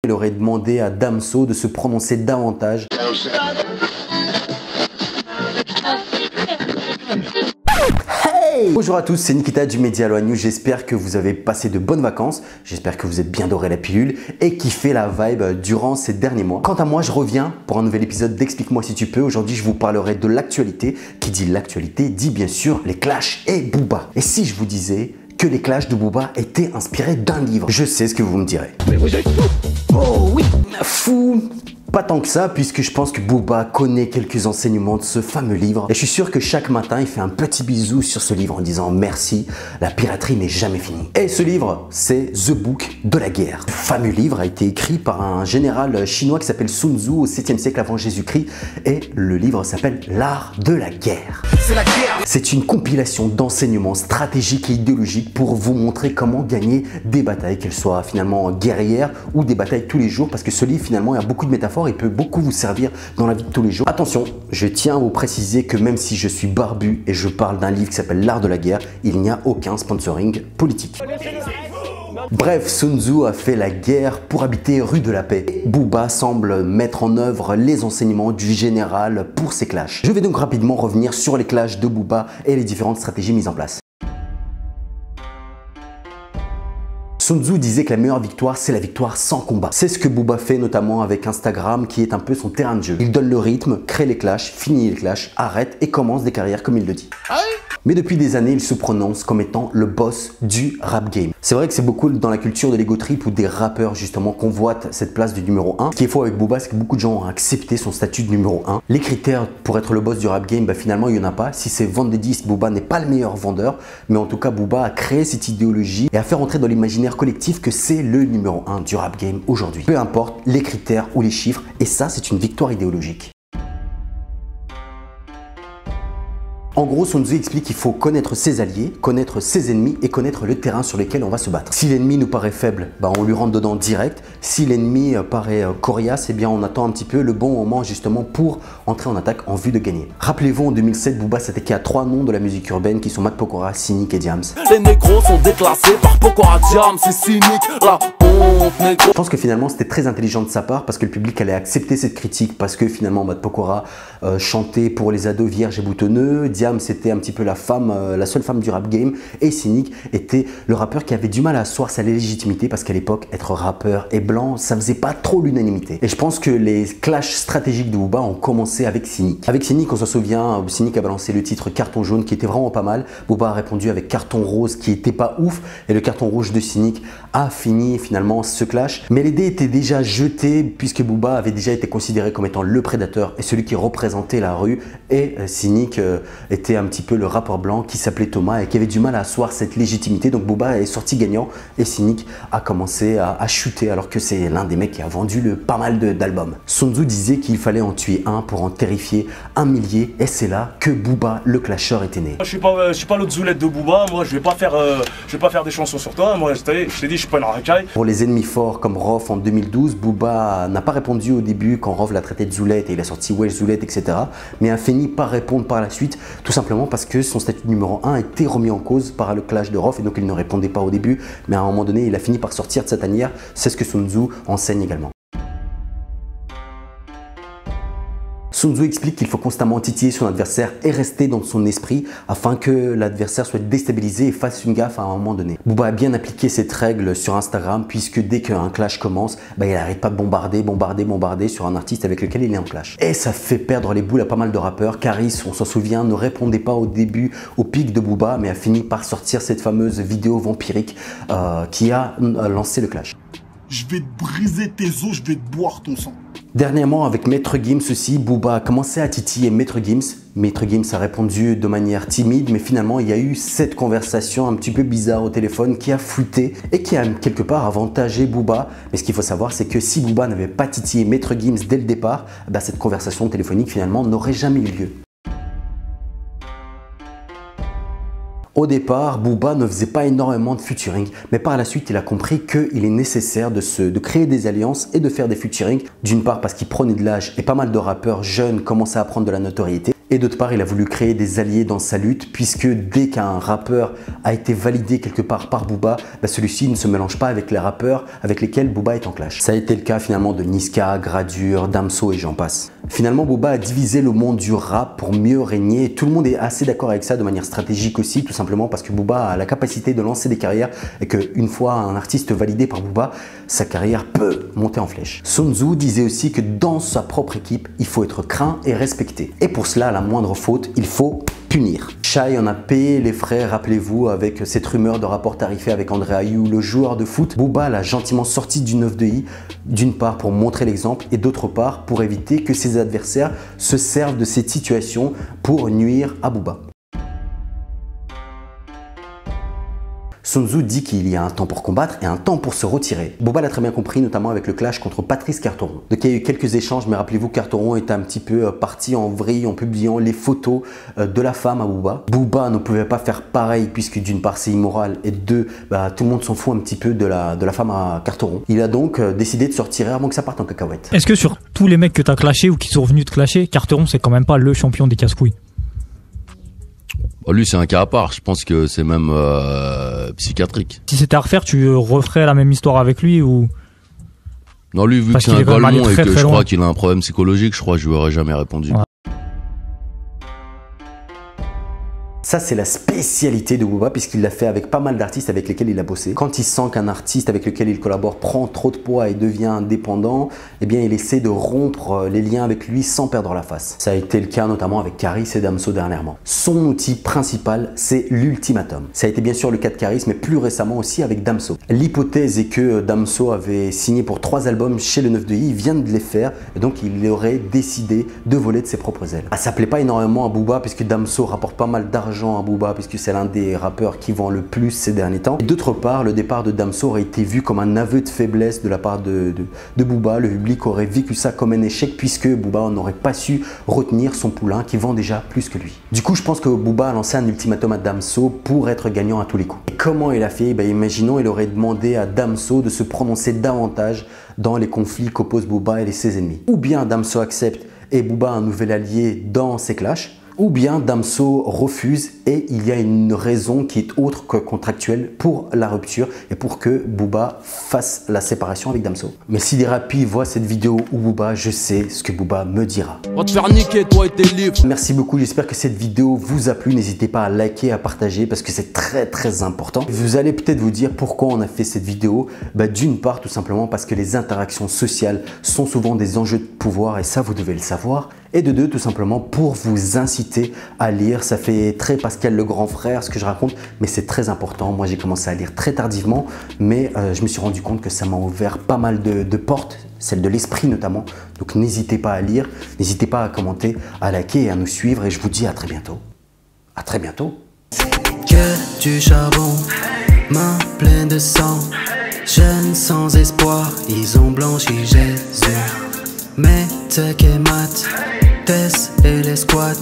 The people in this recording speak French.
Il aurait demandé à Damso de se prononcer davantage. Hey! Bonjour à tous, c'est Nikita du Media Aloha News. J'espère que vous avez passé de bonnes vacances. J'espère que vous êtes bien doré la pilule et kiffé la vibe durant ces derniers mois. Quant à moi, je reviens pour un nouvel épisode d'Explique-moi si tu peux. Aujourd'hui, je vous parlerai de l'actualité. Qui dit l'actualité dit bien sûr les Clash et Booba. Et si je vous disais que les Clash de Booba étaient inspirés d'un livre? Je sais ce que vous me direz. Mais vous êtes fou! Oh oui, fou! Pas tant que ça, puisque je pense que Booba connaît quelques enseignements de ce fameux livre. Et je suis sûr que chaque matin, il fait un petit bisou sur ce livre en disant merci, la piraterie n'est jamais finie. Et ce livre, c'est The Book de la guerre. Ce fameux livre a été écrit par un général chinois qui s'appelle Sun Tzu au 7e siècle avant Jésus-Christ. Et le livre s'appelle L'art de la guerre. C'est la guerre! C'est une compilation d'enseignements stratégiques et idéologiques pour vous montrer comment gagner des batailles, qu'elles soient finalement guerrières ou des batailles tous les jours, parce que ce livre finalement il y a beaucoup de métaphores et peut beaucoup vous servir dans la vie de tous les jours. Attention, je tiens à vous préciser que même si je suis barbu et je parle d'un livre qui s'appelle L'art de la guerre, il n'y a aucun sponsoring politique. Bref, Sun Tzu a fait la guerre pour habiter rue de la paix. Booba semble mettre en œuvre les enseignements du général pour ses clashs. Je vais donc rapidement revenir sur les clashs de Booba et les différentes stratégies mises en place. Sun Tzu disait que la meilleure victoire, c'est la victoire sans combat. C'est ce que Booba fait notamment avec Instagram, qui est un peu son terrain de jeu. Il donne le rythme, crée les clashs, finit les clashs, arrête et commence des carrières comme il le dit. Mais depuis des années, il se prononce comme étant le boss du rap game. C'est vrai que c'est beaucoup dans la culture de l'ego trip où des rappeurs justement convoitent cette place du numéro 1. Ce qui est faux avec Booba, c'est que beaucoup de gens ont accepté son statut de numéro 1. Les critères pour être le boss du rap game, finalement, il n'y en a pas. Si c'est vendre des disques, Booba n'est pas le meilleur vendeur. Mais en tout cas, Booba a créé cette idéologie et a fait rentrer dans l'imaginaire collectif que c'est le numéro 1 du rap game aujourd'hui. Peu importe les critères ou les chiffres. Et ça, c'est une victoire idéologique. En gros, Sun Tzu explique qu'il faut connaître ses alliés, connaître ses ennemis et connaître le terrain sur lequel on va se battre. Si l'ennemi nous paraît faible, on lui rentre dedans direct. Si l'ennemi paraît coriace, on attend un petit peu le bon moment justement pour entrer en attaque en vue de gagner. Rappelez-vous, en 2007, Booba s'attaquait à 3 noms de la musique urbaine qui sont Matt Pokora, Cynic et Diams. Les négros sont déclassés par Pokora, Diams, c'est Cynic, la honte, négro. Je pense que finalement, c'était très intelligent de sa part parce que le public allait accepter cette critique parce que finalement, Matt Pokora chantait pour les ados vierges et boutonneux. Diams, c'était un petit peu la seule femme du rap game, et Cynic était le rappeur qui avait du mal à asseoir sa légitimité parce qu'à l'époque, être rappeur et blanc, ça faisait pas trop l'unanimité. Et je pense que les clashs stratégiques de Booba ont commencé avec Cynic. Avec Cynic, on se souvient, Cynic a balancé le titre Carton jaune qui était vraiment pas mal. Booba a répondu avec Carton rose qui était pas ouf, et le carton rouge de Cynic a fini finalement ce clash. Mais les dés étaient déjà jetés puisque Booba avait déjà été considéré comme étant le prédateur et celui qui représentait la rue, et Cynic était un petit peu le rappeur blanc qui s'appelait Thomas et qui avait du mal à asseoir cette légitimité. Donc Booba est sorti gagnant et Cynic a commencé à chuter alors que c'est l'un des mecs qui a vendu pas mal d'albums. Sun Tzu disait qu'il fallait en tuer un pour en terrifier un millier, et c'est là que Booba le clasheur était né. Je suis pas l'autre zoulette de Booba, moi je vais pas faire des chansons sur toi, moi je t'ai dit je suis pas une racaille. Pour les ennemis forts comme Rof en 2012, Booba n'a pas répondu au début quand Rof l'a traité de zoulette et il a sorti Wesh Zoulette, etc. Mais a fini par répondre par la suite, tout simplement parce que son statut de numéro 1 a été remis en cause par le clash de Rof et donc il ne répondait pas au début, mais à un moment donné il a fini par sortir de sa tanière. C'est ce que Sun Tzu enseigne également. Sun Tzu explique qu'il faut constamment titiller son adversaire et rester dans son esprit afin que l'adversaire soit déstabilisé et fasse une gaffe à un moment donné. Booba a bien appliqué cette règle sur Instagram puisque dès qu'un clash commence, il n'arrête pas de bombarder sur un artiste avec lequel il est en clash. Et ça fait perdre les boules à pas mal de rappeurs. Caris, on s'en souvient, ne répondait pas au début au pic de Booba, mais a fini par sortir cette fameuse vidéo vampirique qui a lancé le clash. Je vais te briser tes os, je vais te boire ton sang. Dernièrement, avec Maître Gims aussi, Booba a commencé à titiller Maître Gims. Maître Gims a répondu de manière timide, mais finalement, il y a eu cette conversation un petit peu bizarre au téléphone qui a fuité et qui a quelque part avantagé Booba. Mais ce qu'il faut savoir, c'est que si Booba n'avait pas titillé Maître Gims dès le départ, cette conversation téléphonique finalement n'aurait jamais eu lieu. Au départ, Booba ne faisait pas énormément de featuring, mais par la suite, il a compris qu'il est nécessaire de créer des alliances et de faire des featuring. D'une part parce qu'il prenait de l'âge et pas mal de rappeurs jeunes commençaient à prendre de la notoriété. Et d'autre part, il a voulu créer des alliés dans sa lutte, puisque dès qu'un rappeur a été validé quelque part par Booba, celui-ci ne se mélange pas avec les rappeurs avec lesquels Booba est en clash. Ça a été le cas finalement de Niska, Gradure, Damso et j'en passe. Finalement, Booba a divisé le monde du rap pour mieux régner et tout le monde est assez d'accord avec ça de manière stratégique aussi, tout simplement parce que Booba a la capacité de lancer des carrières et qu'une fois un artiste validé par Booba, sa carrière peut monter en flèche. Sun Tzu disait aussi que dans sa propre équipe, il faut être craint et respecté. Et pour cela, la moindre faute, il faut punir. Shai en a payé les frais, rappelez-vous, avec cette rumeur de rapport tarifé avec André Ayou, le joueur de foot. Booba l'a gentiment sorti du 9 de I, d'une part pour montrer l'exemple et d'autre part pour éviter que ses adversaires se servent de cette situation pour nuire à Booba. Sun Tzu dit qu'il y a un temps pour combattre et un temps pour se retirer. Booba l'a très bien compris, notamment avec le clash contre Patrice Carteron. Donc il y a eu quelques échanges, mais rappelez-vous, Carteron était un petit peu parti en vrille en publiant les photos de la femme à Booba. Booba ne pouvait pas faire pareil puisque d'une part c'est immoral et de deux, tout le monde s'en fout un petit peu de la femme à Carteron. Il a donc décidé de se retirer avant que ça parte en cacahuète. Est-ce que sur tous les mecs que tu as clashés ou qui sont venus te clasher, Carteron c'est quand même pas le champion des casse-couilles? Lui, c'est un cas à part. Je pense que c'est même psychiatrique. Si c'était à refaire, tu referais la même histoire avec lui ou... Non, lui, vu que c'est un golemon et que je crois qu'il a un problème psychologique, je crois que je lui aurais jamais répondu. Ouais. Ça, c'est la spécialité de Booba puisqu'il l'a fait avec pas mal d'artistes avec lesquels il a bossé. Quand il sent qu'un artiste avec lequel il collabore prend trop de poids et devient indépendant, eh bien, il essaie de rompre les liens avec lui sans perdre la face. Ça a été le cas notamment avec Caris et Damso dernièrement. Son outil principal, c'est l'ultimatum. Ça a été bien sûr le cas de Caris, mais plus récemment aussi avec Damso. L'hypothèse est que Damso avait signé pour 3 albums chez le 9 de I, il vient de les faire et donc il aurait décidé de voler de ses propres ailes. Ça plaît pas énormément à Booba puisque Damso rapporte pas mal d'argent à Booba puisque c'est l'un des rappeurs qui vend le plus ces derniers temps. D'autre part, le départ de Damso aurait été vu comme un aveu de faiblesse de la part de Booba. Le public aurait vécu ça comme un échec puisque Booba n'aurait pas su retenir son poulain qui vend déjà plus que lui. Du coup, je pense que Booba a lancé un ultimatum à Damso pour être gagnant à tous les coups. Et comment il a fait? Imaginons, il aurait demandé à Damso de se prononcer davantage dans les conflits qu'opposent Booba et ses ennemis. Ou bien Damso accepte et Booba un nouvel allié dans ses clashs, ou bien Damso refuse et il y a une raison qui est autre que contractuelle pour la rupture et pour que Booba fasse la séparation avec Damso. Mais si des rapis voient cette vidéo ou Booba, je sais ce que Booba me dira. Va te faire niquer, toi et tes livres. Merci beaucoup, j'espère que cette vidéo vous a plu. N'hésitez pas à liker, à partager parce que c'est très important. Vous allez peut-être vous dire pourquoi on a fait cette vidéo. D'une part, tout simplement parce que les interactions sociales sont souvent des enjeux de pouvoir et ça, vous devez le savoir. Et de deux, tout simplement pour vous inciter à lire. Ça fait très Pascal le grand frère ce que je raconte, mais c'est très important. Moi, j'ai commencé à lire très tardivement, mais je me suis rendu compte que ça m'a ouvert pas mal de portes, celle de l'esprit notamment. Donc n'hésitez pas à lire, n'hésitez pas à commenter, à liker et à nous suivre. Et je vous dis à très bientôt. À très bientôt. Que du charbon, main pleine de sang, jeunes sans espoir, ils ont blanchi Jésus. Mais t'es mat, Tess et les squats.